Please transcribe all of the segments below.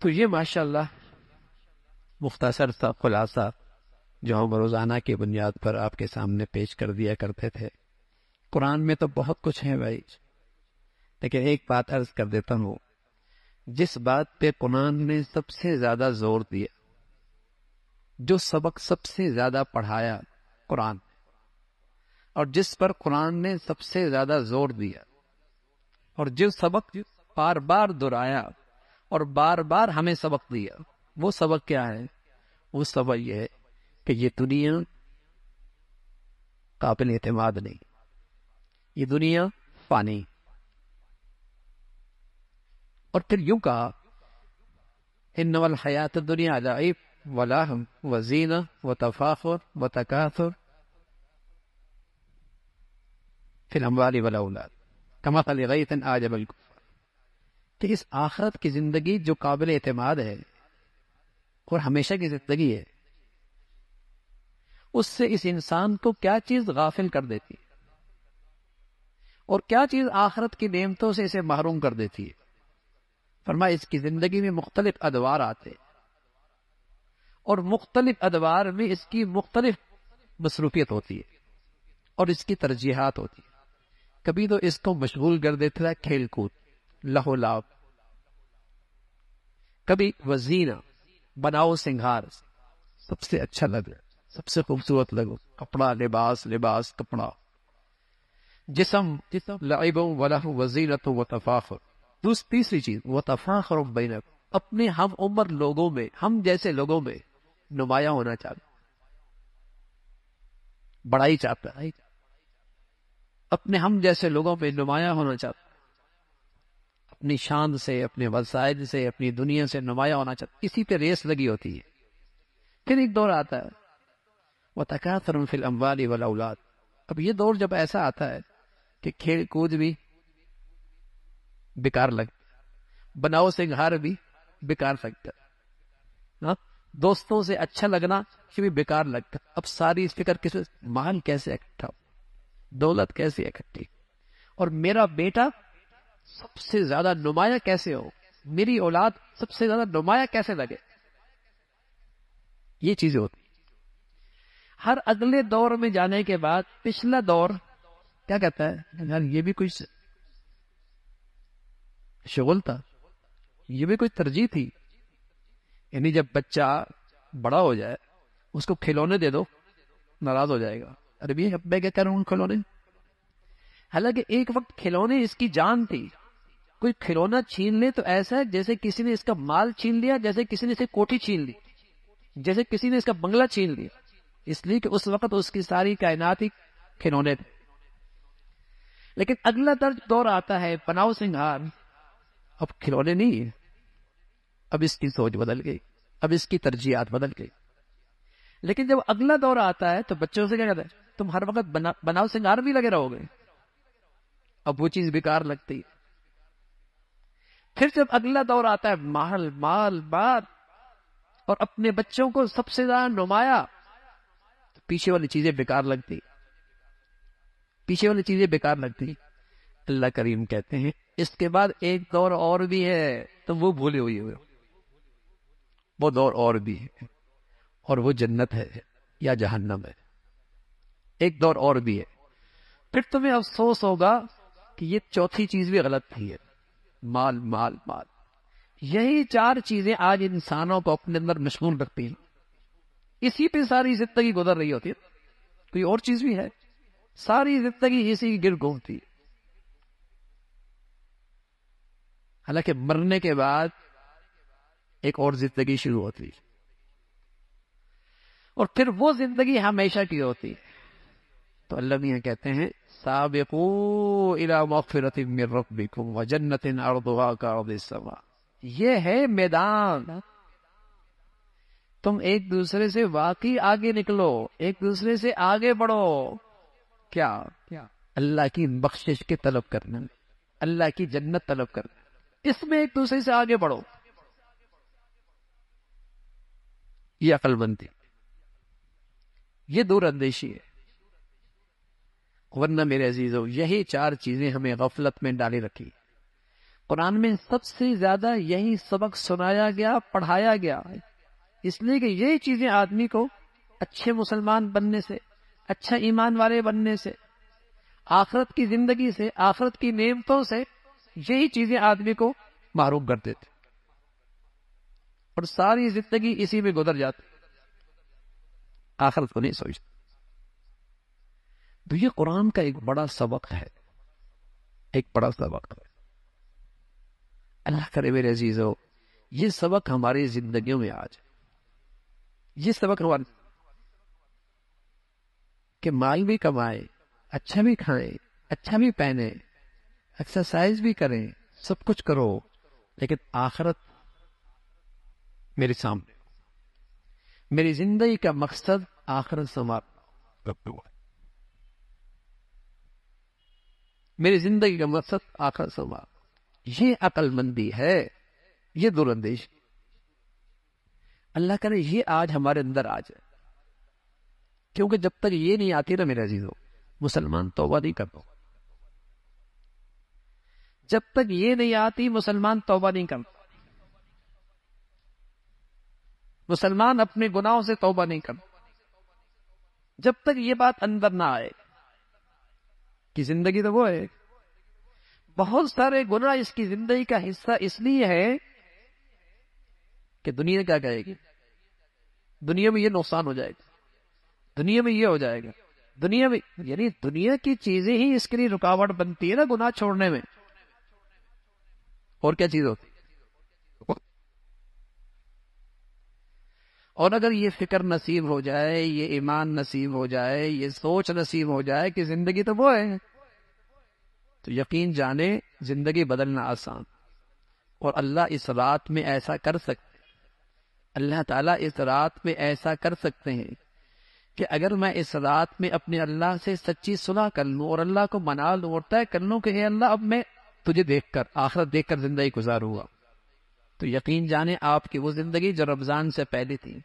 تو یہ ماشاءاللہ مختصر سا خلاصہ جو ہم روزانہ کی بنیاد پر آپ کے سامنے پیش کر دیا کرتے تھے۔ قرآن میں تو بہت کچھ ہے بھائی، لیکن ایک بات عرض کر دیتا ہوں، جس بات پہ قرآن نے سب سے زیادہ زور دیا، جو سبق سب سے زیادہ پڑھایا قرآن، اور جس پر قرآن نے سب سے زیادہ زور دیا، اور جو سبق بار بار دہرایا اور بار بار ہمیں سبق دیا، وہ سبق کیا ہے؟ وہ سبق یہ ہے کہ یہ دنیا قابل اعتماد نہیں، یہ دنیا فانی۔ اور پھر یوں کہا انما الحیات الدنیا لعب ولہو وزینہ وتفاخر وتکاثر فی الاموال والاولاد کمثل غیث اعجب الکفار، کہ اس آخرت کی زندگی جو قابل اعتماد ہے اور ہمیشہ کی زندگی ہے، اس سے اس انسان کو کیا چیز غافل کر دیتی ہے اور کیا چیز آخرت کی نعمتوں سے اسے محروم کر دیتی ہے۔ فرمایا اس کی زندگی میں مختلف ادوار آتے ہیں، اور مختلف ادوار میں اس کی مختلف مصروفیت ہوتی ہے اور اس کی ترجیحات ہوتی ہے۔ کبھی تو اس کو مشغول کر دیتا ہے کھیل کود، لہو لعب، کبھی وزینہ، بناؤ سنگھار، سب سے اچھا لگے، سب سے خوبصورت لگو، کپڑا، لباس، لباس کپڑا، جسم لعب ولہو وزینۃ وتفاخر۔ تیسری چیز وتفاخر بینکم، اپنے ہم عمر لوگوں میں، ہم جیسے لوگوں میں نمایاں ہونا چاہتا، بڑائی چاہتا ہے، اپنے ہم جیسے لوگوں میں نمایاں ہونا چاہتا، اپنی شان سے، اپنے وسائل سے، اپنی دنیا سے نمایاں ہونا چاہتا، اسی پہ ریس لگی ہوتی ہے۔ پھر ایک دور آتا ہے وَتَكَاثُرٌ فِي الْأَمْوَالِ وَالْأَوْلَادِ، اب یہ دور جب ایسا آتا ہے کہ کھیل کود بھی بیکار لگتا، بناؤ سنگھار بھی بیکار لگتا، ہاں، دوستوں سے اچھا لگنا یہ بھی بیکار لگتا۔ اب ساری فکر کس، مال کیسے اکٹھا ہو، دولت کیسے اکٹھی، اور میرا بیٹا سب سے زیادہ نمایاں کیسے ہو، میری اولاد سب سے زیادہ نمایاں کیسے لگے، یہ چیزیں ہوتی۔ ہر اگلے دور میں جانے کے بعد پچھلا دور کیا کہتا ہے، یار یہ بھی کوئی شغل تھا، یہ بھی کوئی ترجیح تھی۔ یعنی جب بچہ بڑا ہو جائے اس کو کھلونے دے دو، ناراض ہو جائے گا، ارے بھی اب میں کیا کروں گا کھلونے، حالانکہ ایک وقت کھلونے اس کی جان تھی۔ کوئی کھلونا چھین لے تو ایسا ہے جیسے کسی نے اس کا مال چھین لیا، جیسے کسی نے اسے کوٹھی چھین لی، جیسے کسی نے اس کا بنگلہ چھین لیا، اس لیے کہ اس وقت اس کی ساری کائنات ہی کھلونے تھے۔ لیکن اگلا دور آتا ہے بناؤ سنگھار، اب کھلونے نہیں ہیں، اب اس کی سوچ بدل گئی، اب اس کی ترجیحات بدل گئی۔ لیکن جب اگلا دور آتا ہے تو بچوں سے کیا کہتا ہے، تم ہر وقت بناؤ سنگھار بھی لگے رہو گے، اب وہ چیز بیکار لگتی ہے۔ پھر جب اگلا دور آتا ہے مال مال بات، اور اپنے بچوں کو سب سے زیادہ نمایاں، تو پیچھے والی چیزیں بیکار لگتی، پیچھے والی چیزیں بیکار لگتی۔ اللہ کریم کہتے ہیں اس کے بعد ایک دور اور بھی ہے، تم وہ بھولے ہوئے ہو، وہ دور اور بھی ہے، اور وہ جنت ہے یا جہنم ہے، ایک دور اور بھی ہے۔ پھر تمہیں افسوس ہوگا کہ یہ چوتھی چیز بھی غلط تھی ہے، مال مال مال۔ یہی چار چیزیں آج انسانوں کو اپنے اندر مشغول رکھتی ہیں، اسی پہ ساری زندگی گزر رہی ہوتی ہے، کوئی اور چیز بھی ہے، ساری زندگی اسی کی گرد گھومتی ہے۔ حالانکہ مرنے کے بعد ایک اور زندگی شروع ہوتی ہے، اور پھر وہ زندگی ہمیشہ کی ہوتی ہے۔ تو اللہ میاں کہتے ہیں سابقوا الی مغفرۃ من ربکم وجنۃ عرضها کعرض السماء، یہ ہے میدان، تم ایک دوسرے سے واقعی آگے نکلو، ایک دوسرے سے آگے بڑھو، کیا اللہ کی بخشش کے طلب کرنے میں، اللہ کی جنت طلب کرنے، اس میں ایک دوسرے سے آگے بڑھو، یہ عقل مندی، یہ دور اندیشی ہے۔ ورنہ میرے عزیزو یہی چار چیزیں ہمیں غفلت میں ڈالے رکھی۔ قرآن میں سب سے زیادہ یہی سبق سنایا گیا، پڑھایا گیا، اس لیے کہ یہی چیزیں آدمی کو اچھے مسلمان بننے سے، اچھا ایمان والے بننے سے، آخرت کی زندگی سے، آخرت کی نعمتوں سے، یہی چیزیں آدمی کو محروم کر دیتے اور ساری زندگی اسی میں گزر جاتی، آخرت کو نہیں سوچتے۔ تو یہ قرآن کا ایک بڑا سبق ہے، ایک بڑا سبق ہے۔ اللہ کرے میرے عزیزو یہ سبق ہماری زندگیوں میں آ جائے، یہ سبق ہمارے کہ مال بھی کمائے، اچھا بھی کھائیں، اچھا بھی پہنے، ایکسرسائز بھی کریں، سب کچھ کرو، لیکن آخرت میرے سامنے، میری زندگی کا مقصد آخرت سنوارنا، میری زندگی کا مقصد آخرت سنوارنا۔ یہ عقل مندی ہے، یہ دور اندیشی۔ اللہ کرے یہ آج ہمارے اندر آ جائے، کیونکہ جب تک یہ نہیں آتی نا میرے عزیزو، مسلمان توبہ نہیں کرتا۔ جب تک یہ نہیں آتی مسلمان توبہ نہیں کرتا، مسلمان اپنے گناہوں سے توبہ نہیں کرتا۔ جب تک یہ بات اندر نہ آئے کہ زندگی تو وہ ہے، بہت سارے گناہ اس کی زندگی کا حصہ اس لیے ہے کہ دنیا کیا کہے گی، دنیا میں یہ نقصان ہو جائے گا، دنیا میں یہ ہو جائے گا، دنیا میں، یعنی دنیا کی چیزیں ہی اس کے لیے رکاوٹ بنتی ہے نا گناہ چھوڑنے میں، اور کیا چیز ہوتی ہے۔ اور اگر یہ فکر نصیب ہو جائے، یہ ایمان نصیب ہو جائے، یہ سوچ نصیب ہو جائے کہ زندگی تو وہ ہے، تو یقین جانے زندگی بدلنا آسان، اور اللہ اس رات میں ایسا کر سکتے، اللہ تعالیٰ اس رات میں ایسا کر سکتے ہیں کہ اگر میں اس رات میں اپنے اللہ سے سچی صلح کر لوں اور اللہ کو منا لوں اور طے کر لوں کہ اے اللہ اب میں تجھے دیکھ کر، آخرت دیکھ کر زندگی گزاروں گا، تو یقین جانے آپ کی وہ زندگی جو رمضان سے پہلے تھی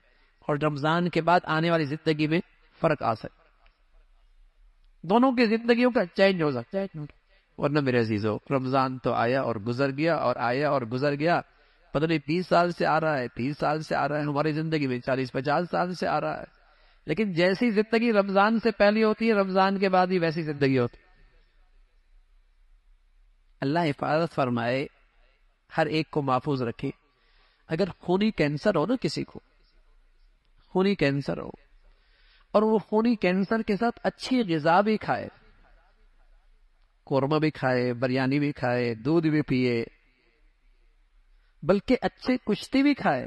اور رمضان کے بعد آنے والی زندگی میں فرق آ سکتا، دونوں کی زندگیوں کا چینج ہو سکتا ہے۔ ورنہ میرے عزیزو رمضان تو آیا اور گزر گیا، اور آیا اور گزر گیا، پتہ نہیں 20 سال سے آ رہا ہے، 30 سال سے آ رہا ہے، ہماری زندگی میں 40-50 سال سے آ رہا ہے، لیکن جیسی زندگی رمضان سے پہلے ہوتی ہے رمضان کے بعد بھی ویسی زندگی ہوتی ہے۔ اللہ حفاظت فرمائے، ہر ایک کو محفوظ رکھے۔ اگر خونی کینسر ہو نا، کسی کو خونی کینسر ہو اور وہ خونی کینسر کے ساتھ اچھی غذا بھی کھائے، قورمہ بھی کھائے، بریانی بھی کھائے، دودھ بھی پیے، بلکہ اچھے کشتی بھی کھائے،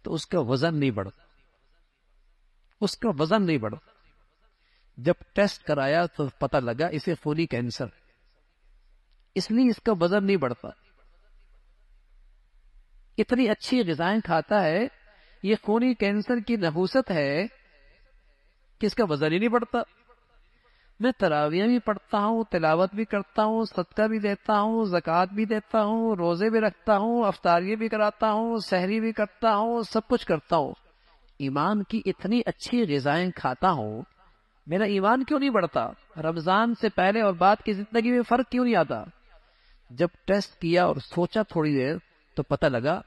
تو اس کا وزن نہیں بڑھتا، اس کا وزن نہیں بڑھتا۔ جب ٹیسٹ کرایا تو پتہ لگا اسے خونی کینسر، اس لیے اس کا وزن نہیں بڑھتا۔ اتنی اچھی غذائیں کھاتا ہے، یہ خونی کینسر کی نحوست ہے کہ اس کا وزن ہی نہیں بڑھتا۔ میں تراویح بھی پڑھتا ہوں، تلاوت بھی کرتا ہوں، صدقہ بھی دیتا ہوں، زکوٰۃ بھی دیتا ہوں، روزے بھی رکھتا ہوں، افطاریاں بھی کراتا ہوں، سحری بھی کرتا ہوں، سب کچھ کرتا ہوں، ایمان کی اتنی اچھی غذائیں کھاتا ہوں، میرا ایمان کیوں نہیں بڑھتا؟ رمضان سے پہلے اور بعد کی زندگی میں فرق کیوں نہیں آتا؟ جب ٹیسٹ کیا اور سوچا تھوڑی دیر تو پتہ لگا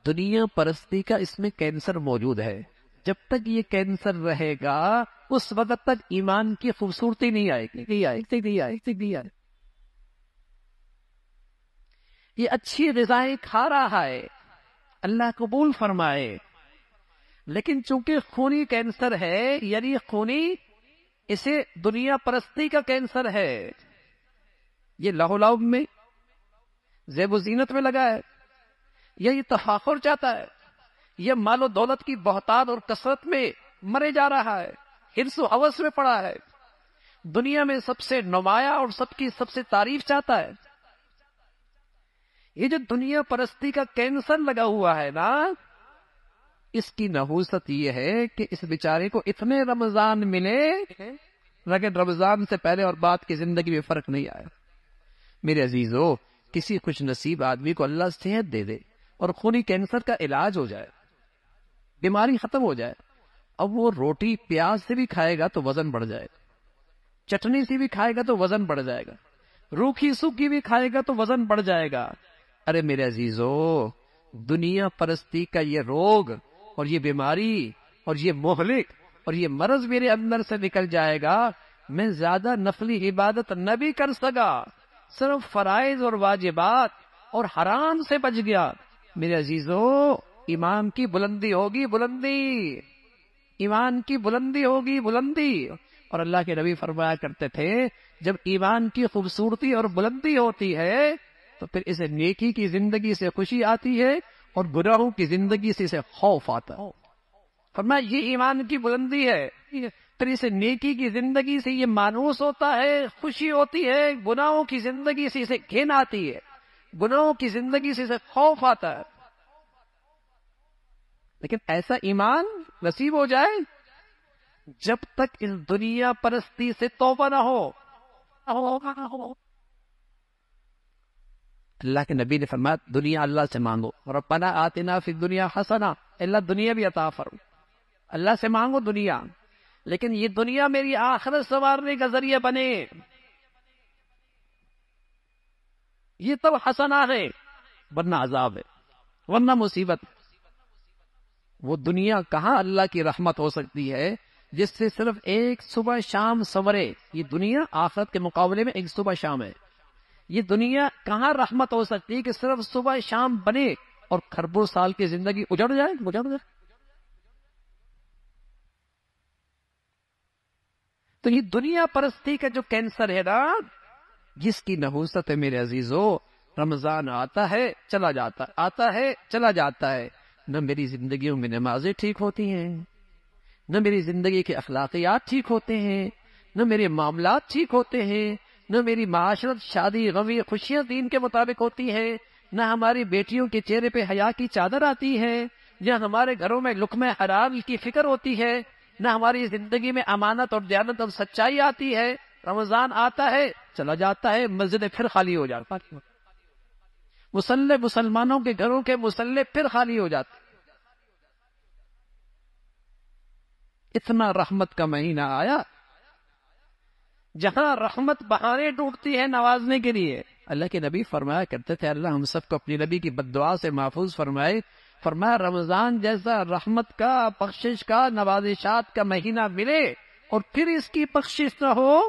دنیا پرستی کا اس میں کینسر موجود ہے۔ جب تک یہ کینسر رہے گا اس وقت تک ایمان کی خوبصورتی نہیں آئے گی، نہیں آئے۔ یہ اچھی غذائیں کھا رہا ہے، اللہ قبول فرمائے، لیکن چونکہ خونی کینسر ہے، یعنی خونی، اسے دنیا پرستی کا کینسر ہے، یہ لہو لعب میں، زیب و زینت میں لگا ہے، یہ تفاخر چاہتا ہے، یہ مال و دولت کی بہتات اور کثرت میں مرے جا رہا ہے، حرص و ہوس میں پڑا ہے، دنیا میں سب سے نمایاں اور سب سے تعریف چاہتا ہے۔ یہ جو دنیا پرستی کا کینسر لگا ہوا ہے نا، اس کی نحوست یہ ہے کہ اس بیچارے کو اتنے رمضان ملے لیکن رمضان سے پہلے اور بعد کی زندگی میں فرق نہیں آیا۔ میرے عزیزو، کسی خوش نصیب آدمی کو اللہ صحت دے دے اور خونی کینسر کا علاج ہو جائے، بیماری ختم ہو جائے، اب وہ روٹی پیاز سے بھی کھائے گا تو وزن بڑھ جائے گا، چٹنی سے بھی کھائے گا تو وزن بڑھ جائے گا، روکھی سوکھی بھی کھائے گا تو وزن بڑھ جائے گا۔ ارے میرے عزیزو، دنیا پرستی کا یہ روگ اور یہ بیماری اور یہ مہلک اور یہ مرض میرے اندر سے نکل جائے گا، میں زیادہ نفلی عبادت نہ بھی کر سکا، صرف فرائض اور واجبات اور حرام سے بچ گیا، میرے عزیزو ایمان کی بلندی ہوگی، بلندی، ایمان کی بلندی ہوگی، بلندی۔ اور اللہ کے نبی فرمایا کرتے تھے جب ایمان کی خوبصورتی اور بلندی ہوتی ہے تو پھر اسے نیکی کی زندگی سے خوشی آتی ہے اور گناہوں کی زندگی سے اسے خوف آتا ہے۔ فرمایا یہ ایمان کی بلندی ہے، پھر اسے نیکی کی زندگی سے یہ مانوس ہوتا ہے، خوشی ہوتی ہے، گناہوں کی زندگی سے اسے گھن آتی ہے، گناہوں کی زندگی سے اسے خوف آتا ہے۔ لیکن ایسا ایمان نصیب ہو جائے جب تک اس دنیا پرستی سے توبہ نہ ہو۔ اللہ کے نبی نے فرمایا دنیا اللہ سے مانگو، ربنا آتنا فی الدنیا حسنہ، اللہ دنیا بھی عطا فرما، اللہ سے مانگو دنیا، لیکن یہ دنیا میری آخرت سنوارنے کا ذریعہ بنے، یہ تب حسنہ ہے، ورنہ عذاب ہے، ورنہ مصیبت۔ وہ دنیا کہاں اللہ کی رحمت ہو سکتی ہے جس سے صرف ایک صبح شام سنورے؟ یہ دنیا آخرت کے مقابلے میں ایک صبح شام ہے۔ یہ دنیا کہاں رحمت ہو سکتی ہے کہ صرف صبح شام بنے اور کھربوں سال کی زندگی اجڑ جائے، اجڑ جائے۔ تو یہ دنیا پرستی کا جو کینسر ہے نا، جس کی نحوست ہے میرے عزیزو، رمضان آتا ہے چلا جاتا ہے، آتا ہے چلا جاتا ہے، نہ میری زندگیوں میں نمازیں ٹھیک ہوتی ہیں، نہ میری زندگی کے اخلاقیات ٹھیک ہوتے ہیں، نہ میرے معاملات ٹھیک ہوتے ہیں، نہ میری معاشرت شادی غمی خوشیاں دین کے مطابق ہوتی ہیں، نہ ہماری بیٹیوں کے چہرے پہ حیا کی چادر آتی ہے، نہ ہمارے گھروں میں لقمہ حلال کی فکر ہوتی ہے، نہ ہماری زندگی میں امانت اور دیانت اور سچائی آتی ہے۔ رمضان آتا ہے چلا جاتا ہے، مسجدیں پھر خالی ہو جاتی، مصلے مسلمانوں کے گھروں کے مصلے پھر خالی ہو جاتے۔ اتنا رحمت کا مہینہ آیا جہاں رحمت بہانے ڈھونڈتی ہے نوازنے کے لیے۔ اللہ کے نبی فرمایا کرتے تھے، اللہ ہم سب کو اپنی نبی کی بد دعا سے محفوظ فرمائے، فرمایا رمضان جیسا رحمت کا، بخشش کا، نوازشات کا مہینہ ملے اور پھر اس کی بخشش نہ ہو،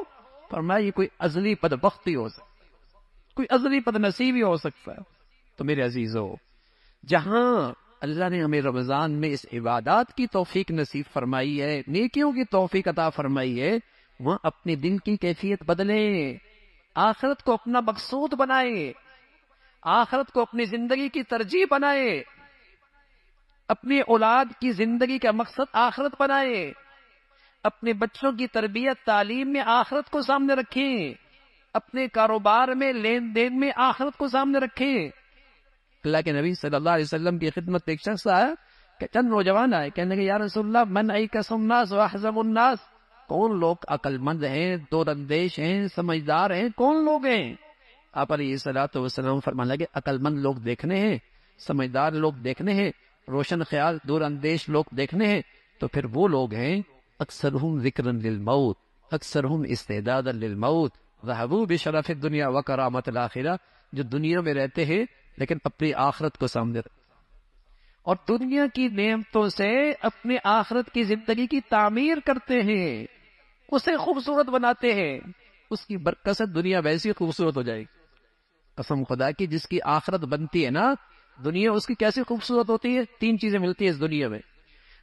فرمایا یہ کوئی ازلی بدبختی ہو سکتی، کوئی ازلی بد نصیبی ہو سکتا ہے۔ تو میرے عزیزو، جہاں اللہ نے ہمیں رمضان میں اس عبادات کی توفیق نصیب فرمائی ہے، نیکیوں کی توفیق عطا فرمائی ہے، وہاں اپنے دل کی کیفیت بدلیں، آخرت کو اپنا مقصود بنائیں، آخرت کو اپنی زندگی کی ترجیح بنائیں، اپنی اولاد کی زندگی کا مقصد آخرت بنائیں، اپنے بچوں کی تربیت تعلیم میں آخرت کو سامنے رکھیں، اپنے کاروبار میں لین دین میں آخرت کو سامنے رکھیں۔ اللہ کے نبی صلی اللہ علیہ وسلم کی خدمت میں ایک شخص آیا کہ چند نوجوان آئے، کہنے لگے یا رسول اللہ من ایکس الناس واحزم الناس، کون لوگ عقل مند ہیں، دور اندیش ہیں، سمجھدار ہیں، کون لوگ ہیں؟ آپ علیہ الصلوۃ والسلام فرمانے لگے عقل مند لوگ دیکھنے ہیں، سمجھدار لوگ دیکھنے ہیں، روشن خیال دور اندیش لوگ دیکھنے ہیں، تو پھر وہ لوگ ہیں اکثرہم ذکرا للموت، اکثرہم استعدادا للموت، ذہبوا بشرف الدنیا وکرامۃ الآخرہ، جو دنیا میں رہتے ہیں لیکن اپنی آخرت کو سامنے رکھتے اور دنیا کی نعمتوں سے اپنے آخرت کی زندگی کی تعمیر کرتے ہیں، اسے خوبصورت بناتے ہیں، اس کی برکت سے دنیا ویسی خوبصورت ہو جائے گی۔ قسم خدا کی جس کی آخرت بنتی ہے نا، دنیا اس کی کیسی خوبصورت ہوتی ہے؟ تین چیزیں ملتی ہیں اس دنیا میں۔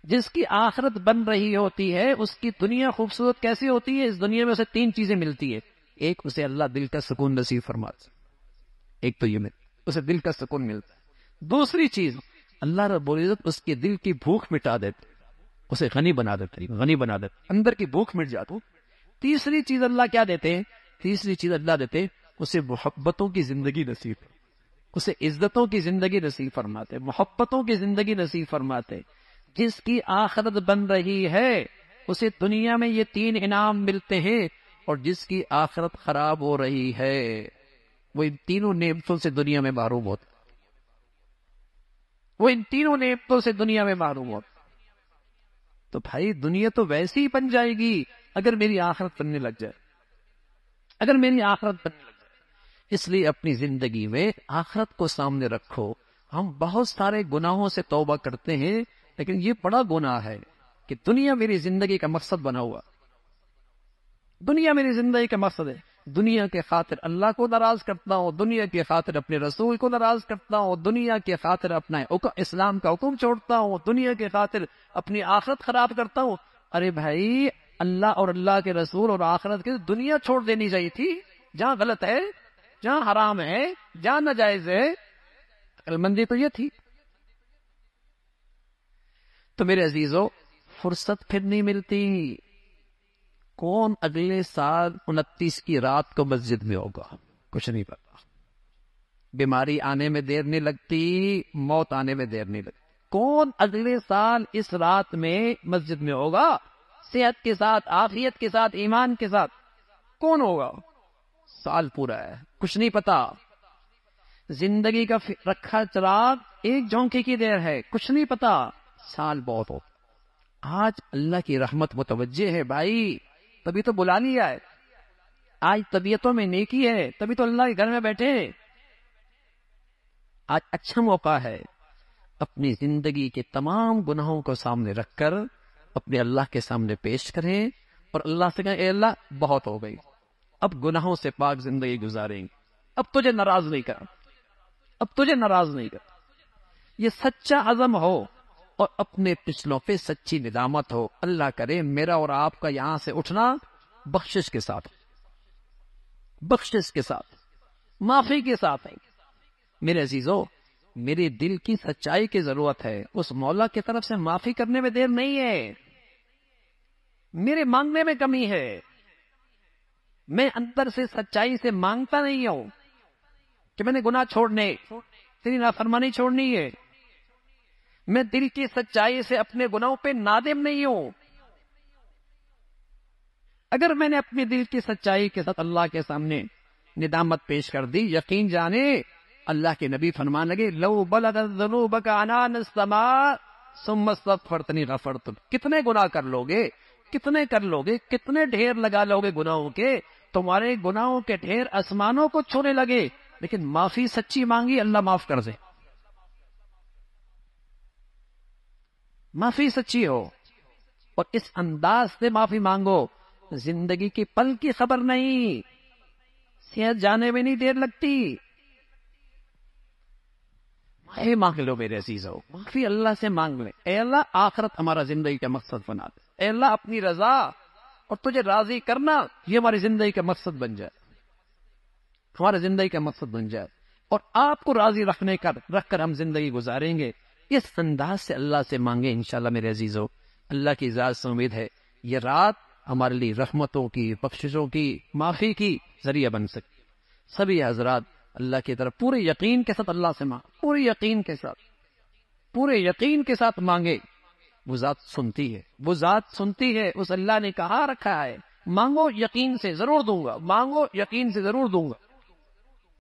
جس کی آخرت بن رہی ہوتی ہے اس کی دنیا خوبصورت کیسی ہوتی ہے؟ اس دنیا میں اسے تین چیزیں ملتی ہے۔ ایک، اسے اللہ دل کا سکون نصیب فرماتا ہے، ایک تو یہ اسے دل کا سکون ملتا ہے۔ دوسری چیز، اللہ رب العزت اس کے دل کی بھوک مٹا دیتے، اسے غنی بنا دیتے، غنی بنا دیتے، اندر کی بھوک مٹ جاتی۔ تیسری چیز اللہ کیا دیتے ہیں؟ تیسری چیز اللہ دیتے اسے محبتوں کی زندگی نصیب، اسے عزتوں کی زندگی نصیب فرماتے، محبتوں کی زندگی نصیب فرماتے۔ جس کی آخرت بن رہی ہے اسے دنیا میں یہ تین انعام ملتے ہیں، اور جس کی آخرت خراب ہو رہی ہے وہ ان تینوں نعمتوں سے دنیا میں محروم ہوتا، وہ ان تینوں نعمتوں سے دنیا میں محروم ہوتا۔ تو بھائی دنیا تو ویسی ہی بن جائے گی اگر میری آخرت بننے لگ جائے، اگر میری آخرت بننے لگ جائے۔ اس لیے اپنی زندگی میں آخرت کو سامنے رکھو. ہم بہت سارے گناہوں سے توبہ کرتے ہیں، لیکن یہ بڑا گناہ ہے کہ دنیا میری زندگی کا مقصد بنا ہوا. دنیا میری زندگی کا مقصد ہے. دنیا کے خاطر اللہ کو ناراض کرتا ہوں، دنیا کی خاطر اپنے رسول کو ناراض کرتا ہوں، دنیا کی خاطر اپنا اسلام کا حکم چھوڑتا ہوں، دنیا کی خاطر اپنی آخرت خراب کرتا ہوں. ارے بھائی، اللہ اور اللہ کے رسول اور آخرت کی دنیا چھوڑ دینی چاہیے تھی. جہاں غلط ہے، جہاں حرام ہے، جہاں ناجائز ہے، عقل مندی تو یہ تھی. تو میرے عزیزو، فرصت پھر نہیں ملتی. کون اگلے سال 29 کی رات کو مسجد میں ہوگا؟ کچھ نہیں پتا. بیماری آنے میں دیر نہیں لگتی، موت آنے میں دیر نہیں لگتی. کون اگلے سال اس رات میں مسجد میں ہوگا؟ صحت کے ساتھ، عافیت کے ساتھ، ایمان کے ساتھ کون ہوگا؟ سال پورا ہے، کچھ نہیں پتا. زندگی کا رکھا چراغ ایک جھونکے کی دیر ہے، کچھ نہیں پتا. سال بہت ہو. آج اللہ کی رحمت متوجہ ہے بھائی، تبھی تو بلا لیا ہے. آج طبیعتوں میں نیکی ہے، تبھی تو اللہ کے گھر میں بیٹھے. آج اچھا موقع ہے اپنی زندگی کے تمام گناہوں کو سامنے رکھ کر اپنے اللہ کے سامنے پیش کریں اور اللہ سے کہیں، اے اللہ بہت ہو گئی، اب گناہوں سے پاک زندگی گزاریں گے، اب تجھے ناراض نہیں کر، اب تجھے ناراض نہیں کر. یہ سچا عزم ہو اور اپنے پچھلوں پہ سچی ندامت ہو. اللہ کرے میرا اور آپ کا یہاں سے اٹھنا بخشش کے ساتھ، بخشش کے ساتھ، معافی کے ساتھ ہے. میرے عزیزو، میرے دل کی سچائی کی ضرورت ہے. اس مولا کی طرف سے معافی کرنے میں دیر نہیں ہے. میرے مانگنے میں کمی ہے. میں اندر سے سچائی سے مانگتا نہیں ہوں کہ میں نے گناہ چھوڑنے، تیری نافرمانی چھوڑنی ہے. میں دل کی سچائی سے اپنے گناہوں پہ نادم نہیں ہوں. اگر میں نے اپنے دل کی سچائی کے ساتھ اللہ کے سامنے ندامت پیش کر دی، یقین جانے اللہ کے نبی فرمان لگے، لو بلغت ذنوبک عنان السماء ثم استغفرتنی غفرت. کتنے گناہ کر لو گے، کتنے کر لو گے، کتنے ڈھیر لگا لو گے گناہوں کے، تمہارے گناہوں کے ڈھیر آسمانوں کو چھونے لگے، لیکن معافی سچی مانگی، اللہ معاف کر دے. معافی سچی ہو اور اس انداز سے معافی مانگو. زندگی کی پل کی خبر نہیں، صحت جانے میں نہیں دیر لگتی. معافی مانگ لو میرے عزیزو، معافی اللہ سے مانگ لیں. اے اللہ آخرت ہمارا زندگی کا مقصد بنا دے. اے اللہ اپنی رضا اور تجھے راضی کرنا یہ ہماری زندگی کا مقصد بن جائے، ہمارا زندگی کا مقصد بن جائے، اور آپ کو راضی رکھ کر ہم زندگی گزاریں گے. اس انداز سے اللہ سے مانگے انشاءاللہ میرے عزیزو. اللہ کی ذات سے امید ہے یہ رات ہمارے لیے رحمتوں کی، بخششوں کی، معافی کی ذریعہ بن سکتی. سبھی حضرات اللہ کی طرف پورے یقین کے ساتھ اللہ سے مانگ، پورے یقین کے ساتھ، پورے یقین کے ساتھ مانگے. وہ ذات سنتی ہے، وہ ذات سنتی ہے. اس اللہ نے کہا رکھا ہے، مانگو یقین سے ضرور دوں گا، مانگو یقین سے ضرور دوں گا.